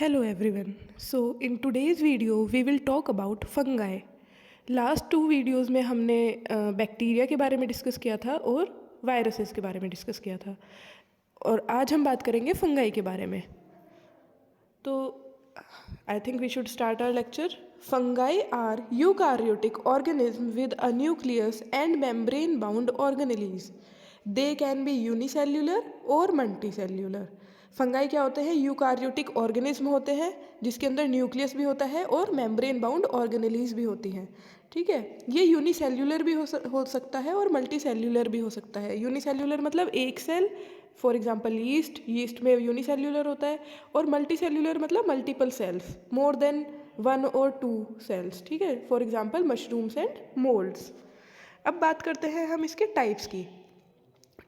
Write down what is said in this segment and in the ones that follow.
Hello everyone. So in today's video we will talk about fungi. Last 2 videos में हमने bacteria के बारे में डिस्कस किया था और वायरसेस के बारे में डिस्कस किया था और आज हम बात करेंगे फंगाई के बारे में. तो I think we should start our lecture. Fungi are eukaryotic organism with a nucleus and membrane bound organelles. They can be unicellular और मल्टीसेल्युलर. फंगाई क्या होते हैं? यूकार्योटिक ऑर्गेनिज्म होते हैं जिसके अंदर न्यूक्लियस भी होता है और मेम्ब्रेन बाउंड ऑर्गेनेलीज भी होती हैं. ठीक है, ये यूनिसेल्युलर भी हो सकता है और मल्टी सेल्युलर भी हो सकता है. यूनिसेल्युलर मतलब एक सेल, फॉर एग्जांपल यीस्ट में यूनिसेल्युलर होता है, और मल्टी सेल्युलर मतलब मल्टीपल सेल्स, मोर देन 1 और 2 सेल्स. ठीक है, for example mushrooms and moulds. अब बात करते हैं हम इसके टाइप्स की.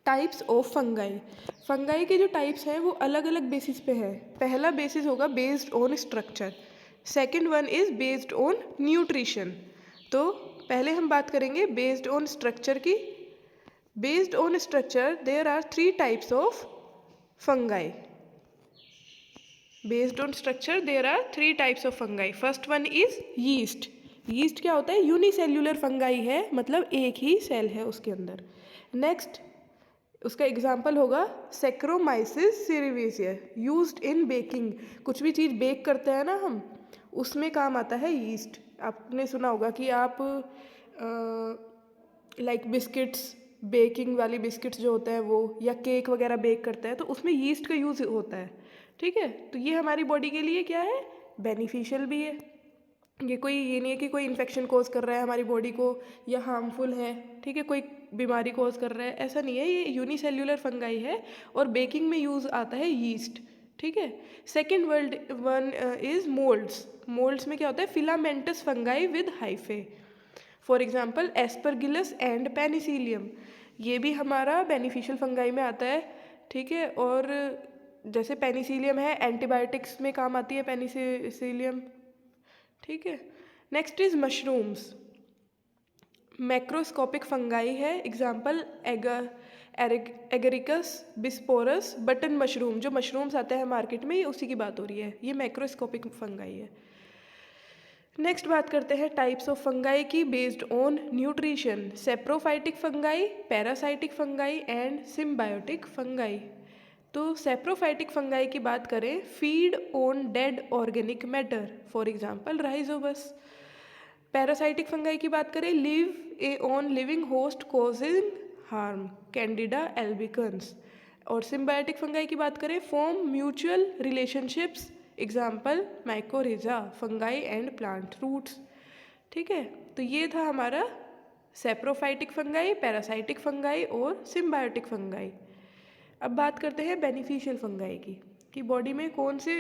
Types of fungi. फंगाई के जो टाइप्स हैं वो अलग अलग बेसिस पे है. पहला बेसिस होगा based on structure. Second one is based on nutrition. तो पहले हम बात करेंगे बेस्ड ऑन स्ट्रक्चर की. Based on structure there are 3 types of fungi. Based on structure there are 3 types of fungi. First one is yeast. Yeast क्या होता है? Unicellular fungi है, मतलब एक ही सेल है उसके अंदर. नेक्स्ट उसका एग्जाम्पल होगा सेक्रोमाइसिस सिरिवेसिया, यूज्ड इन बेकिंग. कुछ भी चीज़ बेक करते हैं ना हम, उसमें काम आता है यीस्ट. आपने सुना होगा कि आप लाइक बिस्किट्स, बेकिंग वाली बिस्किट्स जो होते हैं वो, या केक वगैरह बेक करते हैं तो उसमें यीस्ट का यूज़ होता है. ठीक है, तो ये हमारी बॉडी के लिए क्या है? बेनिफिशियल भी है. ये नहीं है कि कोई इन्फेक्शन कोज कर रहा है हमारी बॉडी को या हार्मफुल है. ठीक है, कोई बीमारी कोज कर रहा है, ऐसा नहीं है. ये यूनिसेल्युलर फंगाई है और बेकिंग में यूज़ आता है यीस्ट. ठीक है. Second one is moulds. Moulds में क्या होता है? Filamentous fungi with hyphae. For example Aspergillus and Penicillium. ये भी हमारा बेनिफिशियल फंगाई में आता है. ठीक है, और जैसे पेनिसिलियम है, एंटीबायोटिक्स में काम आती है पेनिसिलियम. ठीक है. Next is mushrooms. Macroscopic fungi है. Example Agaricus, bisporus, button mushroom. जो मशरूम्स आते हैं मार्केट में, ये उसी की बात हो रही है. ये मैक्रोस्कोपिक फंगाई है. नेक्स्ट बात करते हैं टाइप्स ऑफ फंगाई की based on nutrition. Saprophytic fungi, parasitic fungi and symbiotic fungi. तो सेप्रोफाइटिक फंगाई की बात करें, feed on dead organic matter, for example Rhizopus. Parasitic fungi की बात करें, live on living host causing harm, Candida albicans. और symbiotic fungi की बात करें, form mutual relationships, example mycorrhiza, fungi and plant roots. ठीक है, तो ये था हमारा सेप्रोफाइटिक फंगाई, पैरासाइटिक फंगाई और सिम्बायोटिक फंगाई. अब बात करते हैं बेनिफिशियल फंगाई की, कि बॉडी में कौन से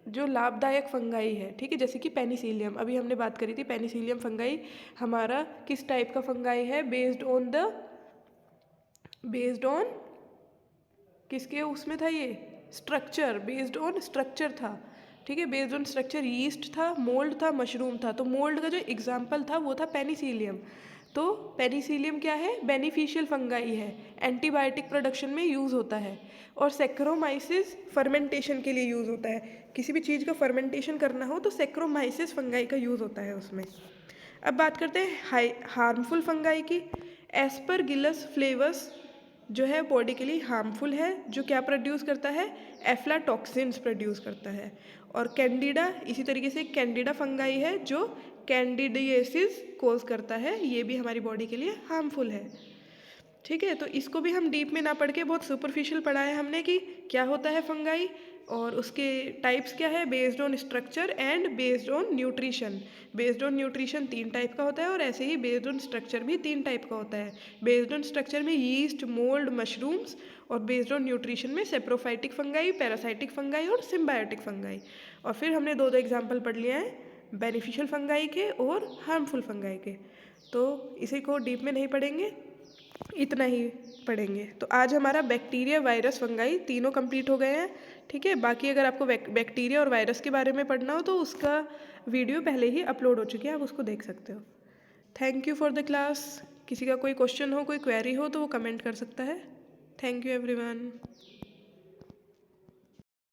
जो लाभदायक फंगाई है. ठीक है, जैसे कि पेनिसिलियम, अभी हमने बात करी थी. पेनिसिलियम फंगाई हमारा किस टाइप का फंगाई है? बेस्ड ऑन किसके उसमें था? ये स्ट्रक्चर, बेस्ड ऑन स्ट्रक्चर था. ठीक है, बेस्ड ऑन स्ट्रक्चर यीस्ट था, मोल्ड था, मशरूम था. तो मोल्ड का जो एग्जाम्पल था वो था पेनिसिलियम. तो पेनिसिलियम क्या है? बेनिफिशियल फंगाई है, एंटीबायोटिक प्रोडक्शन में यूज़ होता है. और सेक्रोमाइसिस फर्मेंटेशन के लिए यूज़ होता है. किसी भी चीज़ का फर्मेंटेशन करना हो तो सेक्रोमाइसिस फंगाई का यूज़ होता है उसमें. अब बात करते हैं हार्मफुल फंगाई की. एस्परगिलस फ्लेवस जो है बॉडी के लिए हार्मफुल है. जो क्या प्रोड्यूस करता है? एफ्लाटॉक्सिन्स प्रोड्यूस करता है. और कैंडिडा, इसी तरीके से कैंडिडा फंगाई है जो कैंडिडिएसिस कोज करता है. ये भी हमारी बॉडी के लिए हार्मफुल है. ठीक है, तो इसको भी हम डीप में ना पढ़ के बहुत सुपरफिशियल पढ़ा है हमने कि क्या होता है फंगाई और उसके टाइप्स क्या है, based on structure and based on nutrition. Based on nutrition 3 type का होता है और ऐसे ही बेस्ड ऑन स्ट्रक्चर भी 3 टाइप का होता है. बेस्ड ऑन स्ट्रक्चर में यीस्ट, मोल्ड, मशरूम्स, और बेस्ड ऑन न्यूट्रिशन में सेप्रोफाइटिक फंगाई, पैरासाइटिक फंगाई और सिम्बायोटिक फंगाई. और फिर हमने 2 एग्जाम्पल पढ़ लिए हैं बेनिफिशियल फंगाई के और हार्मफुल फंगाई के. तो इसी को डीप में नहीं पढ़ेंगे, इतना ही पढ़ेंगे. तो आज हमारा बैक्टीरिया, वायरस, फंगाई तीनों कंप्लीट हो गए हैं. ठीक है, बाकी अगर आपको बैक्टीरिया और वायरस के बारे में पढ़ना हो तो उसका वीडियो पहले ही अपलोड हो चुकी है, आप उसको देख सकते हो. Thank you for the class. किसी का कोई क्वेश्चन हो, कोई क्वेरी हो तो वो कमेंट कर सकता है. Thank you everyone.